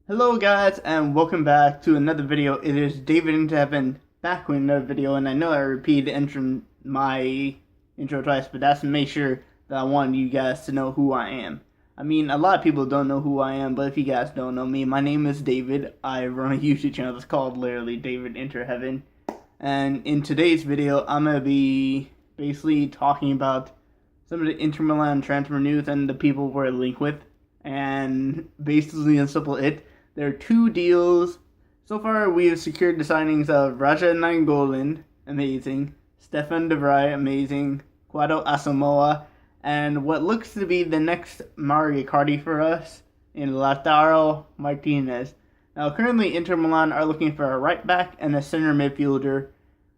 Hello guys and welcome back to another video. It is David into Heaven back with another video, and I know I repeated my intro twice, but that's to make sure that I wanted you guys to know who I am. I mean, a lot of people don't know who I am, but if you guys don't know me, my name is David. I run a YouTube channel that's called literally David Enter Heaven. And in today's video, I'm going to be basically talking about some of the Inter Milan transfer news and the people we're linked with. And basically, and simple there are two deals. So far, we have secured the signings of Raja Nainggolan, amazing, Stefan de Vrij, amazing, Quado Asamoah, and what looks to be the next Mario Icardi for us in Lautaro Martinez. Now, currently, Inter Milan are looking for a right back and a center midfielder.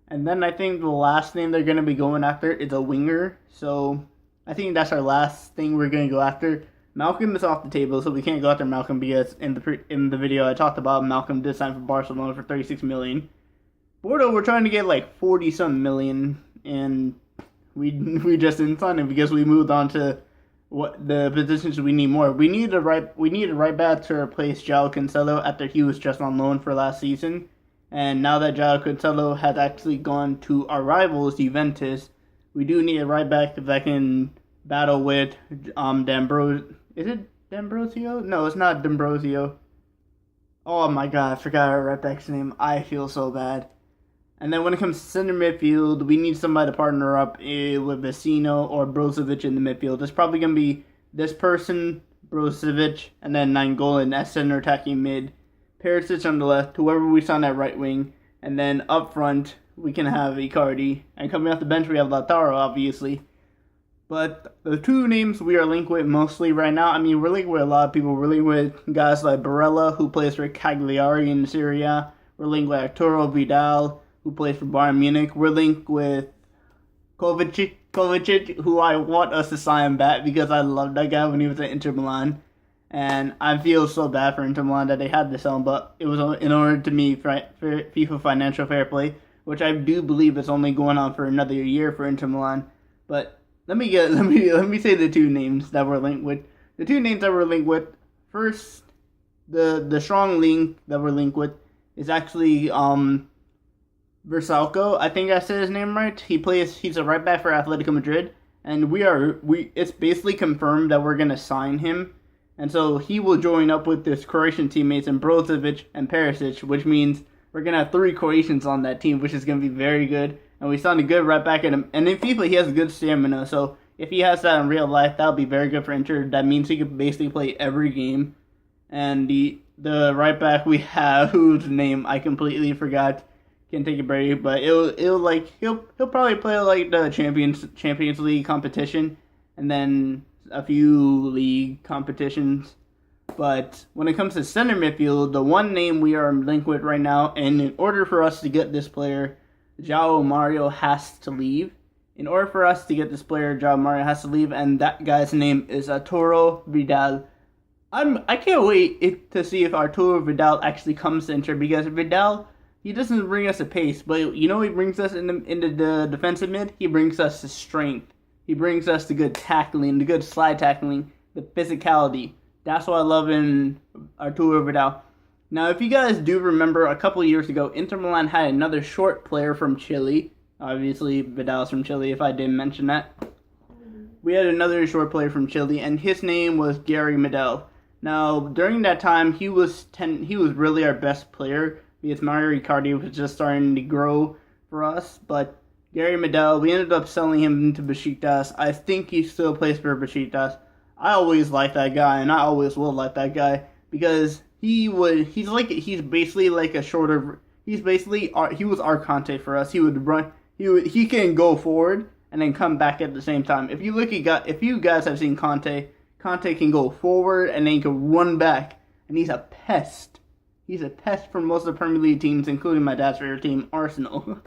And then I think the last thing they're going to be going after is a winger. So I think that's our last thing we're going to go after. Malcolm is off the table, so we can't go after Malcolm because in the video I talked about Malcolm did sign for Barcelona for 36 million. Bordeaux, we're trying to get like 40-some million, and we just didn't sign him because we moved on to what the positions we need more. We need a right back to replace João Cancelo after he was just on loan for last season, and now that João Cancelo has actually gone to our rivals Juventus, we do need a right back that can battle with D'Ambrosio. Is it D'Ambrosio? No, it's not D'Ambrosio. Oh my god, I forgot our right back's name. I feel so bad. And then when it comes to center midfield, we need somebody to partner up with Vecino or Brozovic in the midfield. It's probably going to be this person, Brozovic, and then Nainggolan as center attacking mid. Perisic on the left, whoever we sign at right wing. And then up front, we can have Icardi. And coming off the bench, we have Lautaro, obviously. But the two names we are linked with mostly right now, I mean, we're linked with a lot of people. We're linked with guys like Barella, who plays for Cagliari in Serie A. We're linked with Arturo Vidal, who plays for Bayern Munich. We're linked with Kovacic, who I want us to sign back because I loved that guy when he was at Inter Milan. And I feel so bad for Inter Milan that they had to sell him, but it was in order to meet FIFA financial fair play, which I do believe is only going on for another year for Inter Milan. But Let me say the two names that we're linked with. The two names that we're linked with. First, the strong link that we're linked with is actually Versalco. I think I said his name right. He's a right back for Atletico Madrid, and it's basically confirmed that we're gonna sign him. And so he will join up with his Croatian teammates and Brozovic and Perisic, which means we're gonna have 3 Croatians on that team, which is gonna be very good. And we signed a good right back at him. And in FIFA, he has good stamina. So if he has that in real life, that'll be very good for Inter. That means he could basically play every game. And the right back we have, whose name I completely forgot, can take a break. But he'll probably play like the Champions League competition, and then a few league competitions. But when it comes to center midfield, the one name we are linked with right now, and in order for us to get this player, João Mario has to leave. In order for us to get this player, João Mario has to leave, and that guy's name is Arturo Vidal. I can't wait to see if Arturo Vidal actually comes to Inter, because Vidal, he doesn't bring us a pace, but you know he brings us into the defensive mid? He brings us the strength. He brings us the good tackling, the good slide tackling, the physicality. That's what I love in Arturo Vidal. Now, if you guys do remember, a couple years ago, Inter Milan had another short player from Chile. Obviously, Vidal's from Chile, if I didn't mention that. We had another short player from Chile, and his name was Gary Medel. Now, during that time, he was really our best player, because Mario Icardi was just starting to grow for us. But Gary Medel, we ended up selling him to Besiktas. I think he still plays for Besiktas. I always liked that guy, and I always will like that guy, because he was our Conte for us. He would run. He can go forward and then come back at the same time. If you guys have seen Conte can go forward and then he can run back, and he's a pest. He's a pest for most of the Premier League teams, including my dad's favorite team, Arsenal.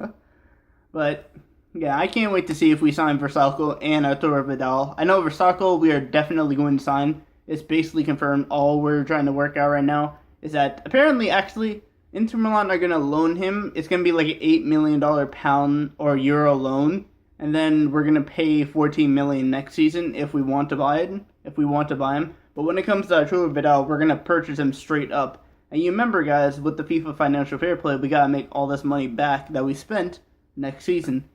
But yeah, I can't wait to see if we sign Versalco and Arturo Vidal. I know Versalco we are definitely going to sign. It's basically confirmed. All we're trying to work out right now is that apparently, actually, Inter Milan are going to loan him. It's going to be like an $8 million pound or euro loan. And then we're going to pay $14 million next season if we want to buy him. But when it comes to Arturo Vidal, we're going to purchase him straight up. And you remember, guys, with the FIFA financial fair play, we gotta make all this money back that we spent next season.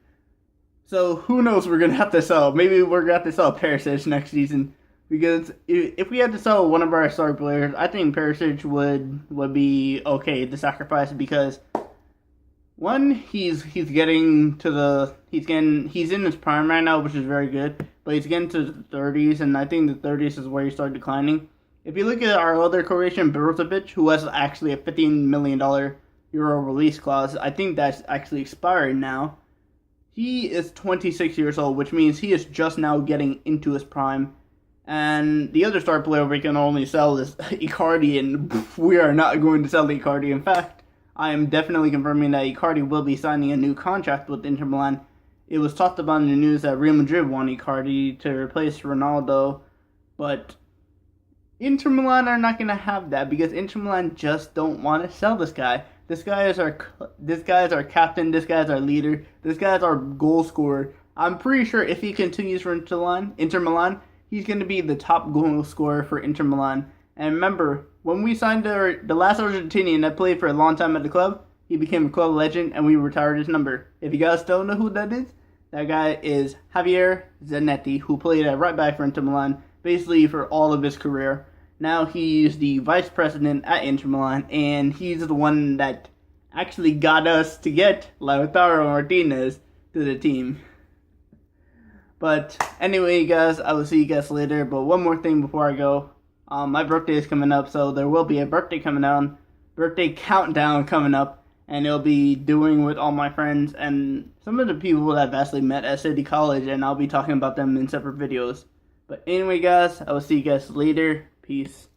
So who knows? We're gonna have to sell. Maybe we're gonna have to sell Perisic next season, because if we had to sell one of our star players, I think Perisic would be okay to sacrifice, because one, he's in his prime right now, which is very good, but he's getting to the 30s, and I think the 30s is where he started declining. If you look at our other Croatian, Brozovic, who has actually a $15 million Euro release clause, I think that's actually expired now. He is 26 years old, which means he is just now getting into his prime. And the other star player we can only sell is Icardi, and we are not going to sell Icardi. In fact, I am definitely confirming that Icardi will be signing a new contract with Inter Milan. It was talked about in the news that Real Madrid want Icardi to replace Ronaldo, but Inter Milan are not going to have that, because Inter Milan just don't want to sell this guy. This guy is our captain. This guy is our leader. This guy is our goal scorer. I'm pretty sure if he continues for Inter Milan, he's going to be the top goal scorer for Inter Milan. And remember, when we signed the last Argentinian that played for a long time at the club, he became a club legend, and we retired his number. If you guys don't know who that is, that guy is Javier Zanetti, who played at right back for Inter Milan, basically for all of his career. Now he's the vice president at Inter Milan, and he's the one that actually got us to get Lautaro Martinez to the team. But anyway, guys, I will see you guys later. But one more thing before I go. My birthday is coming up, so there will be a birthday countdown coming up, and it'll be doing with all my friends and some of the people that I've actually met at City College, and I'll be talking about them in separate videos. But anyway, guys, I will see you guys later. Peace.